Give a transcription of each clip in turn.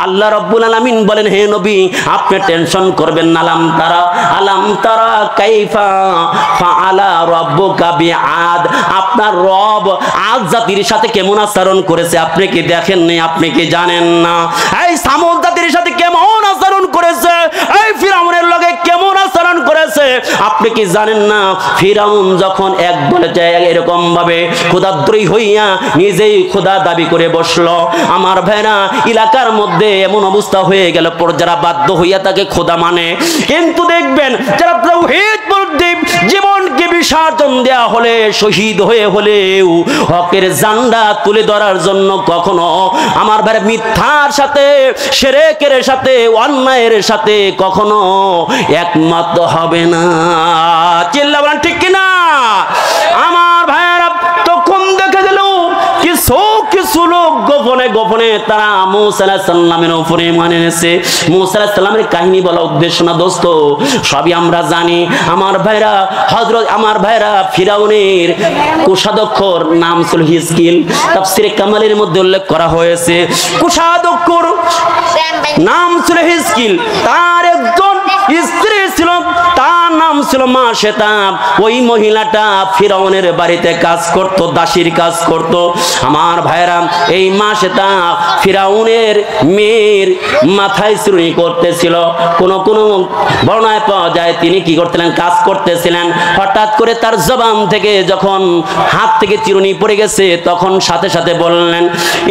আল্লাহ রাব্বুল আলামিন বলেন, হে নবী আপনি টেনশন করবেন না। আলাম তারা কাইফা ফাআলা রাব্বুকা বিআদ, আপনার রব আদ জাতির সাথে কেমন আচরণ করেছে আপনি কি দেখেন না? আপনি কি জানেন না? এই সামুদ জাতির সাথে কেমন আচরণ করেছে, এই ফিরাউনের লগে কেমন আচরণ করেছে আপনি কি জানেন না? ফিরাউন যখন এক দলে যায় এরকম ভাবে খোদাদ্রোহী হইয়া নিজেই খোদা দাবি করে বসলো, আমার ভাইরা এলাকার মধ্যে এমন অবস্থা হয়ে গেল যারা বাধ্য হইয়া তাকে খোদা মানে। কিন্তু দেখবেন যারা তাওহীদ মুদ্দিব জীবনকে বিসর্জন দেয়া হলে শহীদ হয়ে হলেও হকের ঝান্ডা তুলে ধরার জন্য কখনো আমার ভাইরা মিথ্যার সাথে শিরকের সাথে অন্যায়ের সাথে কখনো একমত হবে না। চিল্লা বলেন ঠিক কিনা? আমার ভাইরা তখন দেখা গেল কিছু লোক গোপনে গোপনে তারা মুসা আলাইহিস সালামের উপরে মানে এনেছে। মুসা আলাইহিস সালামের কাহিনী বলা উদ্দেশ্য না দোস্ত, সবই আমরা জানি। আমার ভাইরা ফিরাউনের কোষাধ্যক্ষর নাম ছিল হিজকিল, তাফসীরে কামালের মধ্যে উল্লেখ করা হয়েছে। কোষাধ্যক্ষর নাম ছিল হিজকিল, তার একজন স্ত্রী ছিল, তার নাম ছিল মাশেতা। ওই মহিলাটা ফিরাউনের বাড়িতে কাজ করত, দাসীর কাজ করত। আমার ভাইরা এই মাশেতা ফিরাউনের মেয়ের মাথায় চুরি করতেছিল। কোন বর্ণনায় পাওয়া যায় তিনি কি করতেছিলেন, কাজ করতেছিলেন। হঠাৎ করে তার জবান থেকে যখন হাত থেকে চিরুনি পড়ে গেছে তখন সাথে সাথে বললেন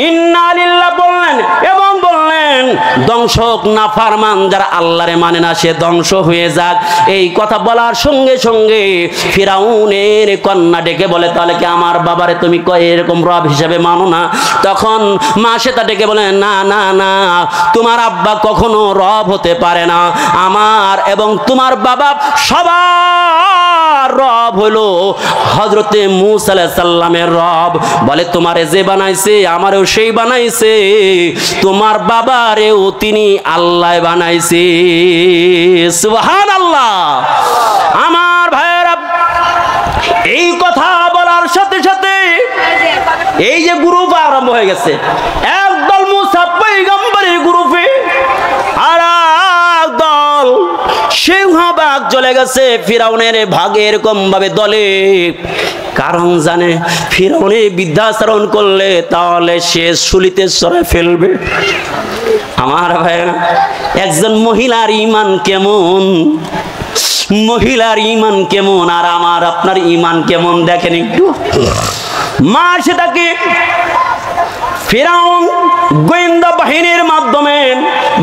ইন্না লিল্লাহ বললেন এবং বললেন ধ্বংসক নাফরমান যারা আল্লাহরে মানে না সে ধ্বংস হয়ে যাক। এই কথা বলার সঙ্গে সঙ্গে ফিরাউনের কন্যা ডেকে বলে, তাহলে কি আমার বাবারে তুমি এরকম রব হিসেবে মানো না? তখন মা সেটা ডেকে বলে, না না না, তোমার আব্বা কখনো রব হতে পারে না। আমার এবং তোমার বাবা সবার রব হলো হযরতে মূসা আলাইহিস সালামের রব। বলে তোমারে যে বানাইছে আমারও সেই বানাইছে, তোমার বাবারেও তিনি আল্লাহ বানাইছে। সুবহানাল্লাহ। আমার ভাইয়েরা এই কথা বলার সাথে সাথে এই যে গ্রুপ আরম্ভ হয়ে গেছে, একদল মুসা পয়গম্বরের গ্রুপে আর একদল সিংহভাগ চলে গেছে ফিরাউনের ভাগে এরকম ভাবে দলে। কারণ জানে ফিরাউনে বিদ্যাচরণ করলে তাহলে সে শুলিতে সরে ফেলবে। আমার ভাইরা একজন মহিলার ঈমান কেমন, মহিলার ঈমান কেমন আর আমার আপনার ঈমান কেমন দেখেন একটু। মা সেটাকে ফিরাউন গোয়েন্দা বাহিনীর মাধ্যমে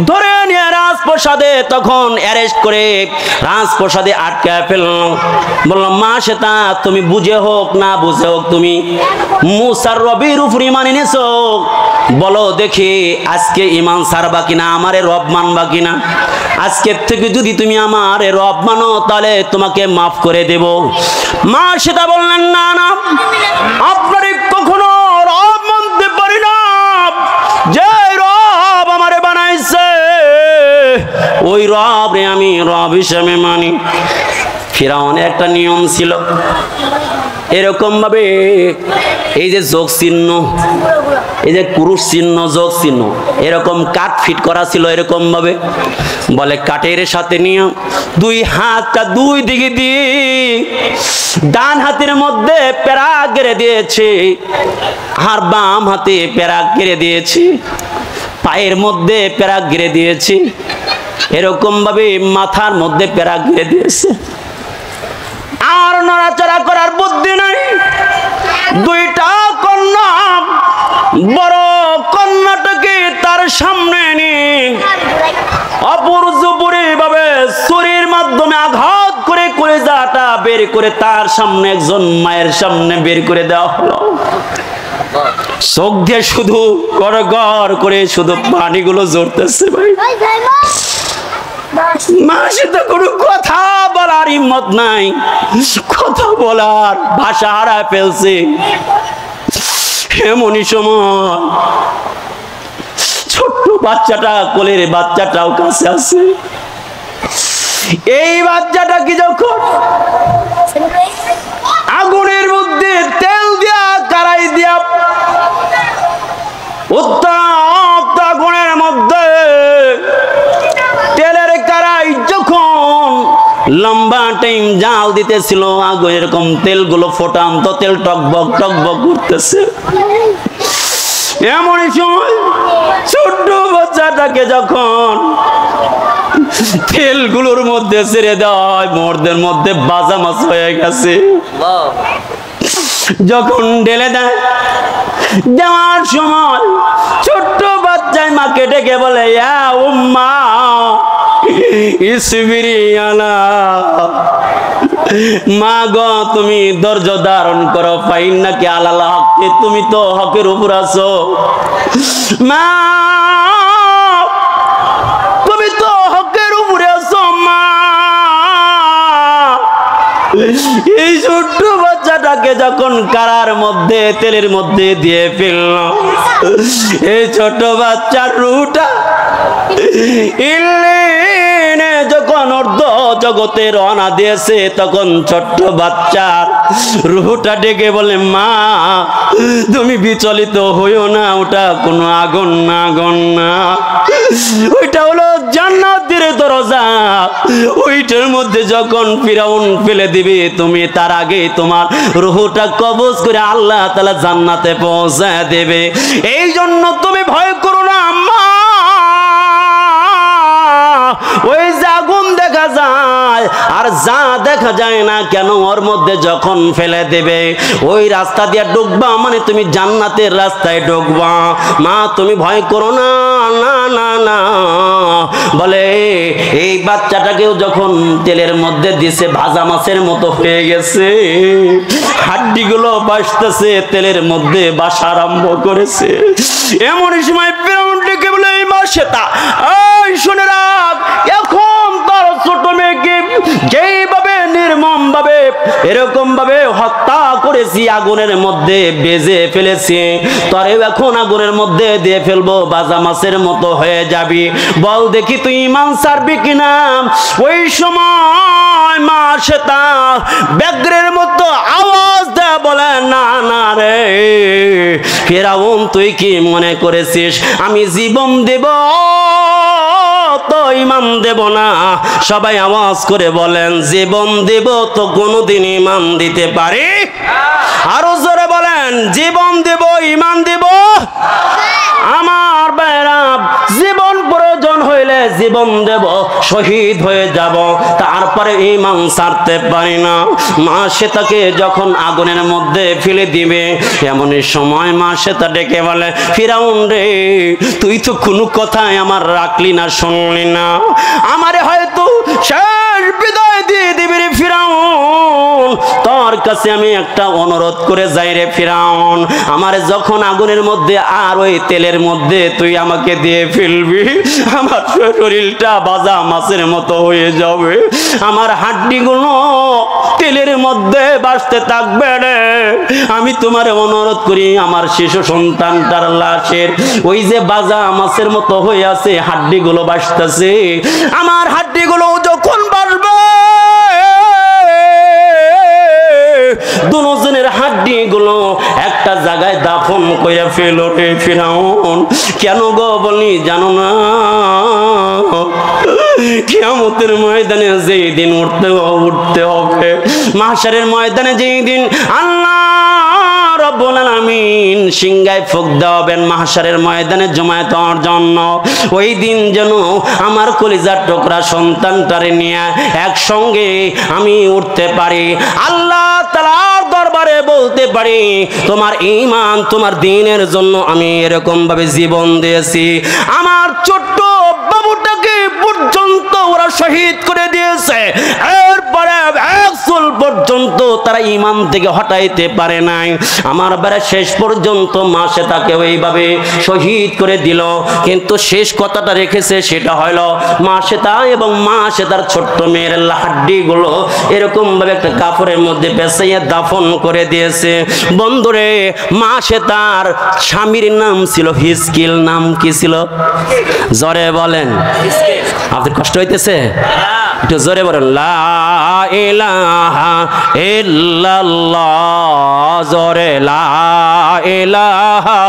ধরে নিয়ে রাজপ্রাসাদে তখন অ্যারেস্ট করে রাজপ্রাসাদে আটকে ফেলল। বললাম মা সেটা তুমি বুঝে হোক না বুঝে হোক তুমি মুসার রবির উপর ঈমান এনেছো, বলো দেখি আজকে ঈমান ছাড়বা কিনা, আমারে রব মানবা কিনা। আজকের থেকে যদি তুমি আমারে রব মানো তাহলে তোমাকে মাফ করে দেব। মা সেটা বললেন না না, আপনারে কখনো রব মানতে পারি না, যে রব আমারে বানাইছে ওই রব রে আমি রব হিসেবে মানি। ফিরাউনের একটা নিয়ম ছিল এরকম ভাবে, এই যে যোগ চিহ্ন, এই যে কুরুশ চিহ্ন, যোগ চিহ্ন এরকম কাট ফিট করা ছিল এরকম ভাবে। বলে কাটের সাথে নিয়ে দুই হাতটা দুই দিকে দিয়ে ডান হাতের মধ্যে প্যারাক গেড়ে দিয়েছে আর বাম হাতে প্যারাক গেড়ে দিয়েছে, পায়ের মধ্যে প্যারাক গেড়ে দিয়েছে, এরকম ভাবে মাথার মধ্যে প্যারাক গেড়ে দিয়েছে। আর নড়াচড়া করার বুদ্ধি নাই। দুইটা কন্যা, বড় কন্যাটাকে তার সামনে নিয়ে অপরজুপুরি ভাবে ছুরির মাধ্যমে আঘাত করে কলিজাটা বের করে তার সামনে একজন মায়ের সামনে বের করে দেওয়া হলো। চোখ দিয়ে শুধু গড় গড় করে শুধু পানিগুলো ঝরতেছে। ভাই মাসে তো কোনো কথা বলার হিম্মত নাই, কথা বলার ভাষা হারায় ফেলছে। এমনই সময় ছোট্ট বাচ্চাটা, কোলের বাচ্চাটাও কাছে আছে। এই বাচ্চাটা কি যখন আগুনের মধ্যে তেল দিয়া কারাই দিয়া উত্তপ্ত আগুনের মধ্যে লম্বা টাইম জাল দিতেছিল, আগুন এরকম তেলগুলো ফোটান্ত তেল টকবক টকবক করতেছে। এমনই সময় ছোট্ট বাচ্চাটাকে যখন তেলগুলোর মধ্যে ছেড়ে দেওয়া হয়, মোড়দের মধ্যে বাজা মাছ হয়ে গেছে। যখন ঢেলে দেয়, দেওয়ার সময় ছোট্ট বাচ্চায় মাকে ডেকে বলে, ইয়া উম্মা ইসবিরি আলা, মা গো তুমি ধৈর্য ধারণ করো, ফাইন্নাকি আলাল হক, তুমি তো হকের উপর আছো। মা তুমি তো হকের উপরে আছো মা। এই ছোট্ট বাচ্চাটাকে যখন কারার মধ্যে তেলের মধ্যে দিয়ে ফেলল, এই ছোট বাচ্চার রুটা ইল্লিনে যখন অর্ধ জগতে রওনা দিয়েছে, তখন ছোট্ট বাচ্চার রুহটা ডেকে বলে, মা তুমি বিচলিত হইও না, ওটা কোনো আগুন না, আগুন না, ওইটা হলো জান্নাতের দরজা। ওইটার মধ্যে যখন ফিরাউন ফেলে দিবে, তুমি তার আগে তোমার রুহটা কবজ করে আল্লাহ তাআলা জান্নাতে পৌঁছায় দেবে। এই জন্য তুমি ভয় করো না আম্মা। ওই যে আগুন দেখা যায় আর যা দেখা যায় না কেন, ওর মধ্যে যখন ফেলে দেবে, ওই রাস্তা দিয়ে ঢুকবা মানে তুমি জান্নাতের রাস্তায় ঢুকবা। মা তুমি ভয় করো না, না না না। বলে এই বাচ্চাটাকেও যখন তেলের মধ্যে দিছে, ভাজা মাছের মতো হয়ে গেছে, হাড্ডিগুলো বাসতেছে, তেলের মধ্যে বাসা আরম্ভ করেছে। এমন সময় ফিরাউন ডেকে বলে, এই মাসেতা এই শুনে রাখ, এখন তোর ছোট মেয়েকে যেইভাবে নির্মম ভাবে এরকম ভাবে হত্যা করেছি, আগুনের মধ্যে বেজে ফেলেছি, তোরেও এখন আগুনের মধ্যে দিয়ে ফেলবো, বাজা মাছের মতো হয়ে যাবি, বল দেখি তুই ঈমান ছাড়বি কিনা। ওই সময় মা সেতা ব্যাঘ্রের মতো আওয়াজ দেয়, বলে না না রে ফিরাউন, তুই কি মনে করেছিস আমি জীবন দেব তো ঈমান দেব না? সবাই আওয়াজ করে বলেন, জীবন দেব তো কোনোদিন ঈমান দিতে পারি? আরো জোরে বলেন, জীবন দেব ঈমান দেব। আমার ভাইরা, জীবন প্রয়োজন হইলে জীবন দেব, শহীদ হয়ে যাব, তারপরে ঈমান ছাড়তে পারি না। মা সেতাকে যখন আগুনের মধ্যে ফেলে দিবে, এমনই সময় মা সেতা ডেকে বলে, ফিরাউন রে তুই তো কোনো কথাই আমার রাখলি না, শুনলি না, আমারে হয়তো শেষ বিদায় দিয়ে দিবি রে ফিরাউন। তোর কাছে আমি একটা অনুরোধ করে যাই রে ফিরাউন, আমারে যখন আগুনের মধ্যে আর ওই তেলের মধ্যে তুই আমাকে দিয়ে ফেলবি, আমার শরীরটা ভাজা মাছের মতো হয়ে যাবে, আমার হাড্ডিগুলো তেলের মধ্যে বাসতে থাকবে রে। আমি তোমার অনুরোধ করি, আমার শিশু সন্তানটার লাশের ওই যে ভাজা মাছের মতো হয়ে আছে, হাড্ডিগুলো বাসতেছে, আমার হাড্ডিগুলো যখন বাসবে, দুজনের হাড্ডি গুলো একটা জায়গায় দাফন করে ফেলো রে ফিরাউন। কেন গো বলি জানো না? কিয়ামতের ময়দানে যেই দিন উঠতে হবে, মাহশারের ময়দানে যেই দিন আল্লাহ রব্বুল আলামিন সিংহায় ফুঁক দেওয়াবেন মাহশারের ময়দানে জমায়েত হওয়ার জন্য, ওই দিন যেন আমার কলিজার টুকরা সন্তানটারে নিয়ে একসঙ্গে আমি উঠতে পারি, আল্লাহ তাআলার দরবারে বলতে পারি, তোমার ঈমান তোমার দ্বীনের জন্য আমি এরকম ভাবে জীবন দিয়েছি, আমার ছোট্ট বাবুটাকে পর্যন্ত ওরা শহীদ করে দিয়েছে, এরপরে এক চুল পর্যন্ত তারা ঈমান থেকে হটাইতে পারে নাই, আমার বারে শেষ পর্যন্ত মা সেতাকে ওইভাবে শহীদ করে দিল। কিন্তু শেষ কথাটা রেখেছে, সেটা হলো মা সেতা এবং মা সেতার ছোট্ট মেয়ের হাড্ডিগুলো এরকম ভাবে একটা কাপড়ের মধ্যে পেঁচাইয়া দাফন করে দিয়েছে। বন্ধুরে, মা সেতার স্বামীর নাম ছিল হিজকিল। নাম কি ছিল? জোরে বলেন, আপনার কষ্ট হইতেছে? একটু জোরে বলেন, লা ইলাহা ইল্লাল্লাহ, জোরে লা ইলাহা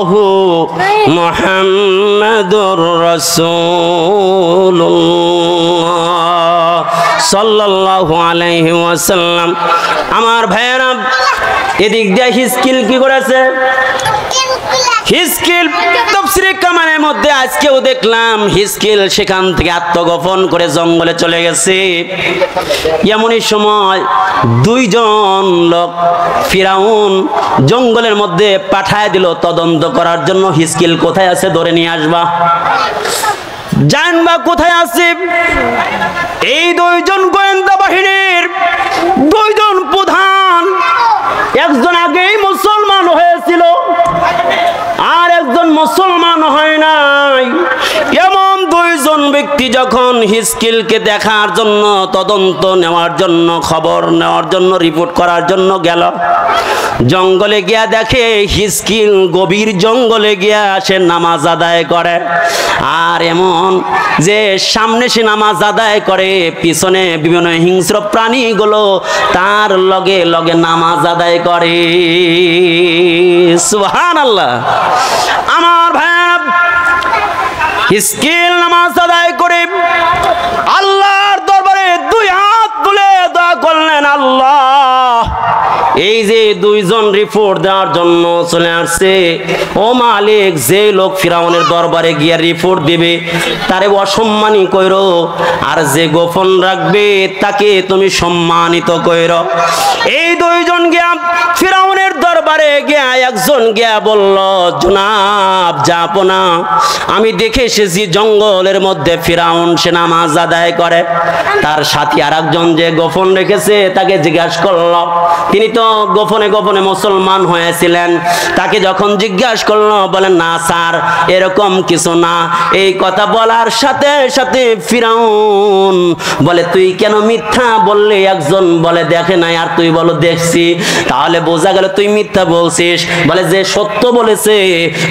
ইল্লাল্লাহু মুহাম্মাদুর রাসূলুল্লাহ সাল্লাল্লাহু আলাইহি ওয়াসাল্লাম। আমার ভাইয়েরা, এদিক দিয়ে হিজকিল কি করেছে? হিজকিল তাফসীরে কামালের মধ্যে আজকেও দেখলাম হিজকিল সেখান থেকে আত্মগোপন করে জঙ্গলে চলে গেছে। এমনই সময় দুইজন লোক ফিরাউন জঙ্গলের মধ্যে পাঠায় দিল তদন্ত করার জন্য, হিজকিল কোথায় আছে ধরে নিয়ে আসবা, জানবা কোথায় আছে। এই দুইজন গোয়েন্দা বাহিনীর দুইজন প্রধান, একজন আগেই মুসলমান হয়েছিল আর একজন মুসলমান হয় নাই। এমন দুইজন ব্যক্তি যখন হিজকিলকে দেখার জন্য, তদন্ত নেওয়ার জন্য, খবর নেওয়ার জন্য, রিপোর্ট করার জন্য গেল, জঙ্গলে গিয়া দেখে হিজকিল গভীর জঙ্গলে গিয়া সে নামাজ আদায় করে। আর এমন যে সামনে সে নামাজ আদায় করে, পিছনে বিভিন্ন হিংস্র প্রাণীগুলো তার লগে লগে নামাজ আদায় করে। সুবহানাল্লাহ। আমার ভাই, হিজকিল নামাজ আদায় করে আল্লাহর দরবারে দুই হাত তুলে দোয়া করলেন, আল্লাহ এই যে দুইজন রিপোর্ট দেওয়ার জন্য চলে আসছে, ও মালিক, যে লোক ফিরাউনের দরবারে গিয়ে রিপোর্ট দিবে তারে অসম্মানী কইরো, আর যে গোপন রাখবে তাকে তুমি সম্মানিত কইরো। এই দুইজন গিয়া ফিরাউনের দরবারে গিয়া একজন গিয়া বলল, জনাব জাপনা, আমি দেখে এসেছি জঙ্গলের মধ্যে ফিরাউন সে নামাজ আদায় করে। তার সাথে আর একজন যে গোপন রেখেছে তাকে জিজ্ঞাসা করলো, তিনি তো গোপনে গোপনে মুসলমান হয়েছিলেন, তাকে যখন জিজ্ঞাসা করলো বলেন, না স্যার এরকম কিছু না। এই কথা বলার সাথে সাথে ফিরাউন বলে, তুই কেন মিথ্যা বললি? একজন বলে দেখে নাই, আর তুই বলো দেখছি, তাহলে বোঝা গেল তুই মিথ্যা বলছিস। বলে যে সত্য বলেছে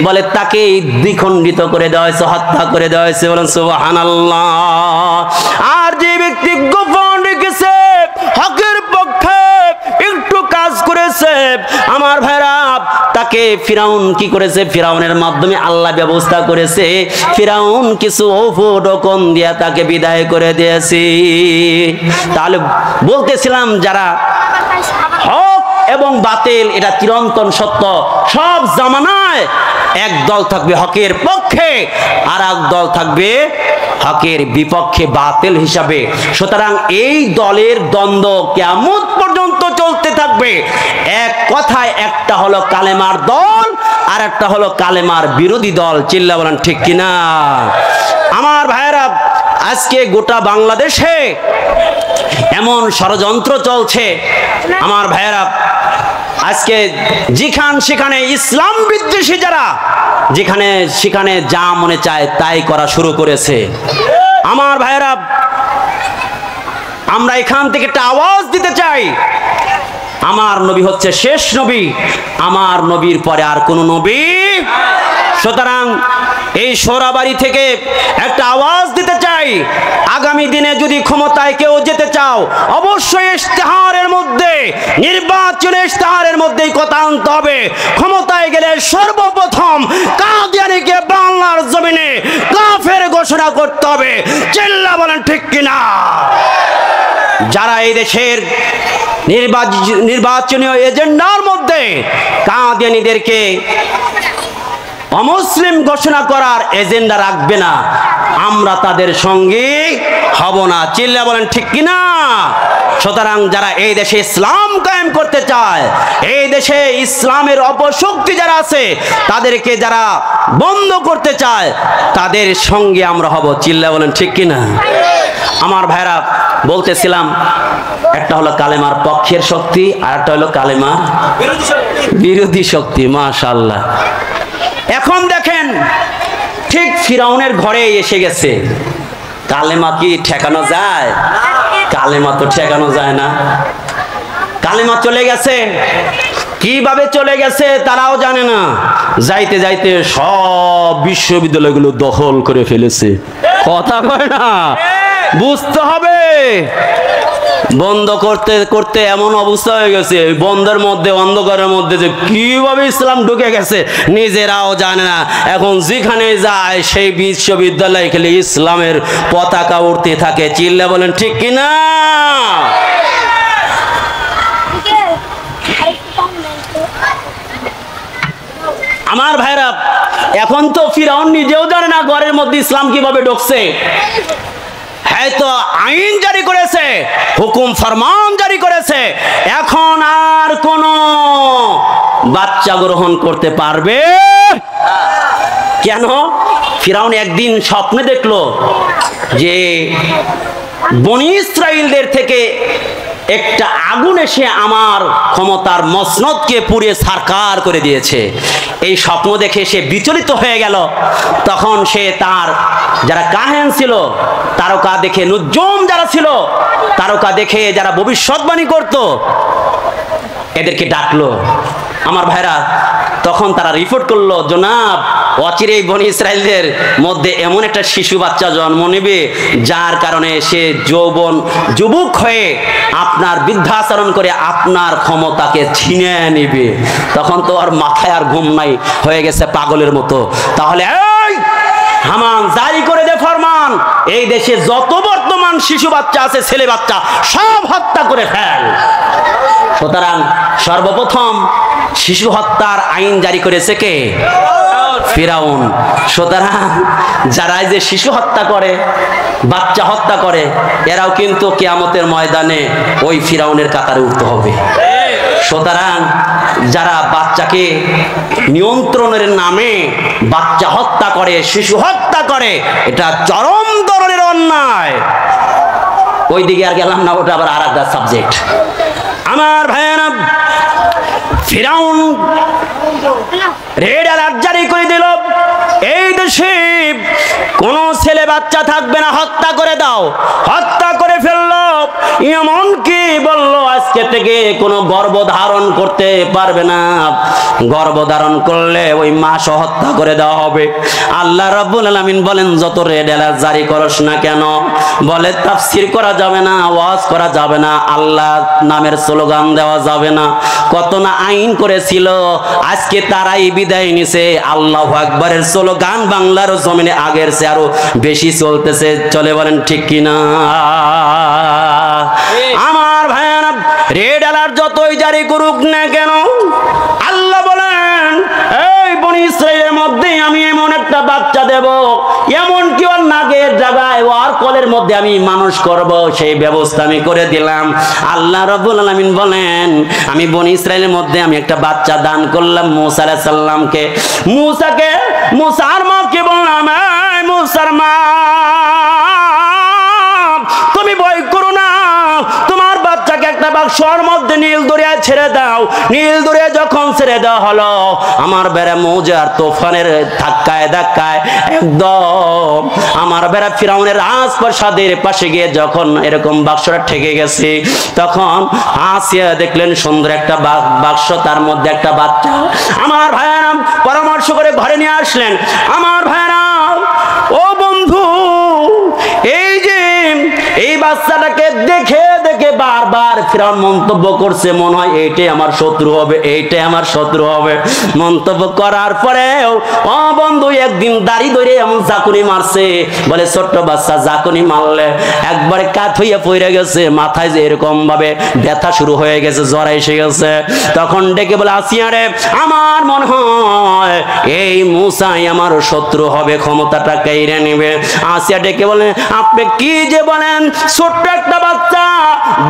বলে তাকে দ্বিখণ্ডিত করে দেওয়া হয়েছে, হত্যা করে দেওয়া হয়েছে। বলেন সুবহানাল্লাহ। আর যে ব্যক্তি গোপন রেখেছে, হকের পক্ষে একটু কাজ করেছে, আমার ভাইরা, তাকে ফিরাউন কি করেছে? ফিরাউনের মাধ্যমে আল্লাহ ব্যবস্থা করেছে, ফিরাউন কিছু উপঢৌকন দিয়া তাকে বিদায় করে দিয়েছে। তাহলে বলতেছিলাম, যারা হক এবং বাতিল এটা চিরন্তন সত্য, সব জামানায় এক দল থাকবে হকের পক্ষে, আর এক দল থাকবে হকের বিপক্ষে, বাতিল হিসাবে। সুতরাং এই দলের দ্বন্দ্ব কিয়ামত পর্যন্ত চলতে থাকবে। এক কথায়, একটা হলো কালেমার দল আর একটা হলো কালেমার বিরোধী দল। চিল্লা বলেন ঠিক কিনা? আমার ভাইয়েরা, আজকে গোটা বাংলাদেশে এমন ষড়যন্ত্র চলছে, আমার ভাইয়েরা, আজকে যেখানে ইসলাম বিদ্বেষী যারা যেখানে সেখানে যা মনে চায় তাই করা শুরু করেছে। আমার ভাইয়েরা, আমরা এখান থেকে একটা আওয়াজ দিতে চাই, আমার নবী হচ্ছে শেষ নবী, আমার নবীর পরে আর কোন নবী। সুতরাং এই সোহরাবাড়ি থেকে একটা আওয়াজ দিতে চাই, আগামী দিনে যদি ক্ষমতায় কেউ যেতে চাও, অবশ্যই ইশতেহারের মধ্যে, নির্বাচনের ইশতেহারের মধ্যেই কথা আনতে হবে। ক্ষমতায় গেলে সর্বপ্রথম কাদিয়ানীকে বাংলার জমিনে কাফের ঘোষণা করতে হবে। চিল্লা বলেন ঠিক কিনা? যারা এই দেশের নির্বাচনীয় এজেন্ডার মধ্যে কাদিয়ানীদেরকে অমুসলিম ঘোষণা করার এজেন্ডা রাখবে না, আমরা তাদের সঙ্গে হব না। চিল্লা বলেন ঠিক কিনা? সুতরাং যারা এই দেশে ইসলাম কায়েম করতে চায়, এই দেশে ইসলামের অপশক্তি যারা আছে তাদেরকে যারা বন্ধ করতে চায়, তাদের সঙ্গে আমরা হব। চিল্লা বলেন ঠিক কিনা? আমার ভাইরা, বলতেছিলাম, একটা হলো কালেমার পক্ষের শক্তি, আর একটা হলো কালেমার বিরোধী শক্তি। মাশাআল্লাহ। এখন দেখেন, ঠিক ফিরাউনের ঘরে এসে গেছে। কালেমা কি ঠেকানো যায়? কালেমা তো ঠেকানো যায় না। কালেমা চলে গেছে, কিভাবে চলে গেছে তারাও জানে না। যাইতে যাইতে সব বিশ্ববিদ্যালয়গুলো দখল করে ফেলেছে। কথা কয় না, বুঝতে হবে। বন্ধ করতে করতে এমন অবস্থা হয়ে গেছে, বন্ধের মধ্যে অন্ধকারের মধ্যে যে কিভাবে ইসলাম ঢুকে গেছে নিজেরাও জানে না। এখন যেখানে যায় সেই বিশ্ববিদ্যালয়ে খেলে ইসলামের পতাকা উঠতে থাকে। চিল্লা বলেন ঠিক কিনা? আমার ভাইরা, এখন তো ফিরাউন নিজেও জানে না ঘরের মধ্যে ইসলাম কিভাবে ঢুকছে। হয়তো আইন জারি করেছে, হুকুম ফরমান জারি করেছে, এখন আর কোন বাচ্চা গ্রহণ করতে পারবে কেন? ফিরাউন একদিন স্বপ্নে দেখলো যে বনি ইসরাইলদের থেকে একটা আগুন এসে আমার ক্ষমতার মসনদকে পুড়িয়ে ছারখার করে দিয়েছে। এই স্বপ্ন দেখে সে বিচলিত হয়ে গেল। তখন সে তার যারা কাহেন ছিল, তারকা দেখে, নুজুম যারা ছিল, তারকা দেখে যারা ভবিষ্যৎবাণী করত, এদেরকে ডাকলো। আমার ভাইরা, তখন তারা রিপোর্ট করলো, জনাব অচিরেই বনি ইসরাইলদের মধ্যে এমন একটা শিশু বাচ্চা জন্ম নেবে যার কারণে সে যুবক হয়ে আপনার বৃদ্ধাচরণ করে আপনার ক্ষমতাকে ছিনে নেবে। তখন তো আর মাথায় আর ঘুম নাই, হয়ে গেছে পাগলের মতো। তাহলে এই হামান জারি করে দে ফরমান, এই দেশে যত বর্তমান শিশু বাচ্চা আছে, ছেলে বাচ্চা, সব হত্যা করে ফেল। সুতরাং সর্বপ্রথম শিশু হত্যার আইন জারি করেছে কে? ফিরাউন। সুতরাং যারা যে শিশু হত্যা করে, বাচ্চা হত্যা করে, এরাও কিন্তু কিয়ামতের ময়দানে ওই ফিরাউনের কাতারে উঠতে হবে। সুতরাং যারা বাচ্চাকে নিয়ন্ত্রণের নামে বাচ্চা হত্যা করে, শিশু হত্যা করে, এটা চরম ধরনের অন্যায়। ওই দিকে আর গেলাম না, ওটা আবার আর একটা সাবজেক্ট। আমার ভাইয়েরা, ফিরাউন রেড অ্যালার্ট জারি করে দিল, এই দেশে কোন ছেলে বাচ্চা থাকবে না, হত্যা করে দাও। হত্যা করে ফেললো। এমনকি বললো আজকে থেকে কোনো গর্ভধারণ করতে পারবে না, গর্ভধারণ করলে ওই মাস হত্যা করে দেওয়া হবে। আল্লাহ রাব্বুল আলামিন বলেন, যত রেড অ্যালার্ট জারি করস না কেন, বলে তাফসীর করা যাবে না, ওয়াজ করা যাবে না, আল্লাহ নামের স্লোগান দেওয়া যাবে না, কত না আইন করেছিল। আজকে তারাই বিদায় নিছে। আল্লাহু আকবারের স্লোগান বাংলার জমিনে আগের চেয়ে আরো বেশি চলতেছে। চলে বলেন ঠিক কিনা? আমার ভাইয়েরা, রেড অ্যালার্ট যতই জারি করুক না কেন, আল্লাহ বলেন এই বনি ইসরাইলের মধ্যে আমি এমন একটা বাচ্চা দেব, এমন কি ওর নাগের জায়গায় ওর কোলের মধ্যে আমি মানুষ করব, সেই ব্যবস্থা আমি করে দিলাম। আল্লাহ রাব্বুল আলামিন বলেন, আমি বনি ইসরাইলের মধ্যে আমি একটা বাচ্চা দান করলাম মুসা আলাইহিস সালামকে। মুসার মাকে বললাম, এই মুসার মা, তুমি ভয় করো না, তোমার বাচ্চাকে একটা বাক্সর মধ্যে নীল দরিয়ায় ছেড়ে দাও। নীল দরিয়ায় যখন ছেড়ে দেওয়া হলো, আমার বেড়া মৌজার তুফানের ধাক্কায় ধাক্কায় একদম আমার বেড়া ফিরাউনের রাজপ্রাসাদের পাশে গিয়ে যখন এরকম বাক্সটা ঠেকে গেছে, তখন আসিয়া দেখলেন সুন্দর একটা বাক্স, তার মধ্যে একটা বাচ্চা। আমার ভাইয়েরা পরামর্শ করে ঘরে নিয়ে আসলেন। আমার ভাইয়েরা, ও বন্ধু, এই যে এই বাচ্চাটাকে দেখে দেখে বারবার ফিরাউন মন্তব্য করছে, মনে হয় এইটাই আমার শত্রু হবে, এইটাই আমার শত্রু হবে। মন্তব্য করার পরেও ও বন্ধু একদিন দাড়ি ধরে এমন জাকুনি মারছে, বলে ছোট্ট বাচ্চা জাকুনি মারলে একবারে কাত হইয়া পড়ে গেছে, মাথায় যে এরকম ভাবে ব্যথা শুরু হয়ে গেছে, জ্বর এসে গেছে। তখন ডেকে বলে, আসিয়া রে, আমার মনে হয় এই মুসাই আমার শত্রু হবে, ক্ষমতাটা কেড়ে নেবে। আসিয়া ডেকে বলে, আপনি কি যে বলেন, ছোট্ট একটা বাচ্চা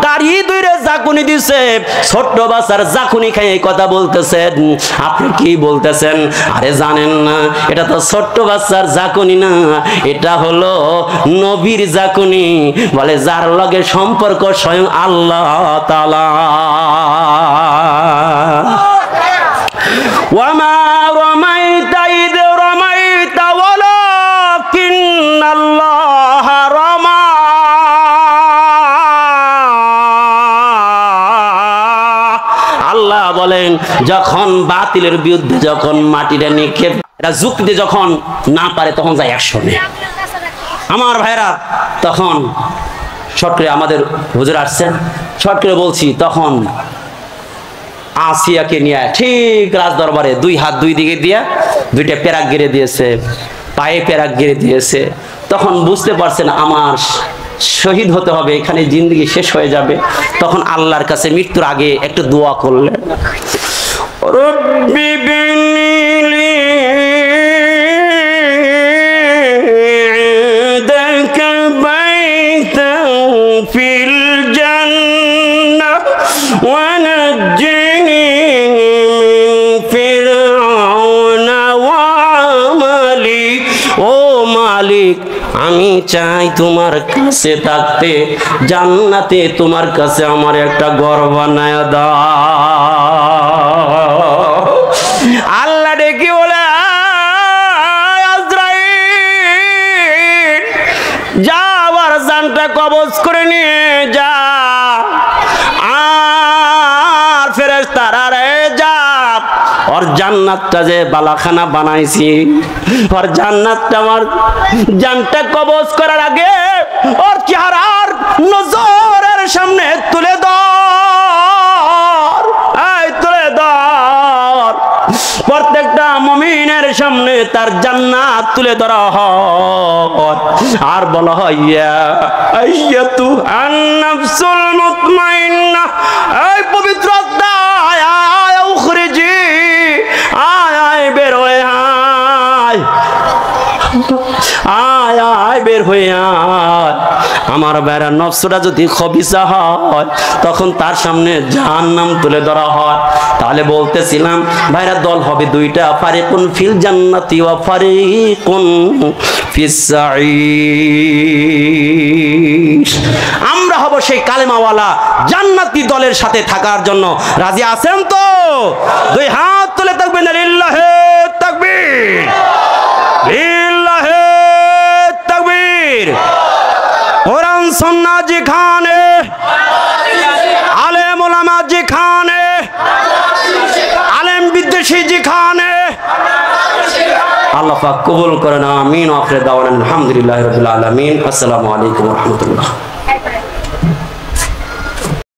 দাঁড়িয়ে ধরে জাকুনি দিছে, ছোট্ট বাচ্চার জাকুনি খাই এই কথা বলতেছেন, আপনি কি বলতেছেন? আরে জানেন না, এটা তো ছোট্ট বাচ্চার জাকুনি না, এটা হলো নবীর জাকুনি। বলে, যার লগে সম্পর্ক স্বয়ং আল্লাহ তাআলা। ওয়ামা রামাইতা ইয রামাইতা ওয়ালাকিন্নাল্লাহ রামা। আল্লাহ বলেন, যখন বাতিলের বিরুদ্ধে যখন মাটিটা নিক্ষেপ, এটা যুক্তিতে যখন না পারে তখন যায় অ্যাকশনে। আমার ভাইরা, তখন শর্ট করে আমাদের হুজুর আসছেন, শর্ট করে বলছি, তখন আসিয়াকে নিয়ে ঠিক রাজ দরবারে 2 হাত 2 দিকে দিয়া 2টা পেরাক গেড়ে দিয়েছে, পায়ে পেরাক গেড়ে দিয়েছে। তখন বুঝতে পারছেন আমার শহীদ হতে হবে, এখানে জিন্দগি শেষ হয়ে যাবে। তখন আল্লাহর কাছে মৃত্যুর আগে একটু দোয়া করলেন, রব্বি বিনিলি ইনদাকা বাইতান ফিল জান্নাহ ওয়া নাজ্জিনি মিন ফিরআউনা ওয়া আমালি। ও মালিক, আমি চাই তোমার কাছে থাকতে, জান্নাতে তোমার কাছে আমার একটা ঘর বানায় দাও। আল্লাহ ডেকে বলে, আজরাইল যা, আবার জানটা কবজ করে নিয়ে যা। আর ফেরেশতারা রে যা, ওর জান্নাতটা যে বালাখানা বানাইছি, ওর জান্নাতটা আমার জানটা কবজ করার আগে ওর চেহারার নজরের সামনে তুলে ধর, এই তুলে ধর। প্রত্যেকটা মুমিনের সামনে তার জান্নাত তুলে ধরা হয়, আর বলা হয় ইয়া আইয়াতু আন-নাফসুল মুতমাইন্নাহ, এই পবিত্র আত্মা আয় উখরিজি, আয় বের হয়ে আয়, আয় আয় বের হয়ে আয়। আমার ভাইরা, নফসটা যদি খবিসা হয় তখন তার সামনে জাহান্নাম তুলে ধরা হয়। তাহলে বলতেছিলাম ভাইরা, দল হবে 2টা, ফারিকুন ফিল জান্নাতি ওয়া ফারিকুন ফিস সাঈর। আমরা হব সেই কালেমাওয়ালা জান্নাতি দলের সাথে থাকার জন্য রাজি আছেন তো? 2 হাত তুলে থাকবেন, লিল্লাহে তাকবীর, লিল্লাহে তাকবীর। কোরআন সুন্নাহ যেখানে, আলেম ওলামা যেখানে, আলেম বিদ্বেষী যেখানে, আল্লাহ পাক কবুল করেন, আমিন। আখির দাওয়ানা আলহামদুলিল্লাহি রাব্বিল আলামিন। আসসালামু আলাইকুম ওয়া রাহমাতুল্লাহ।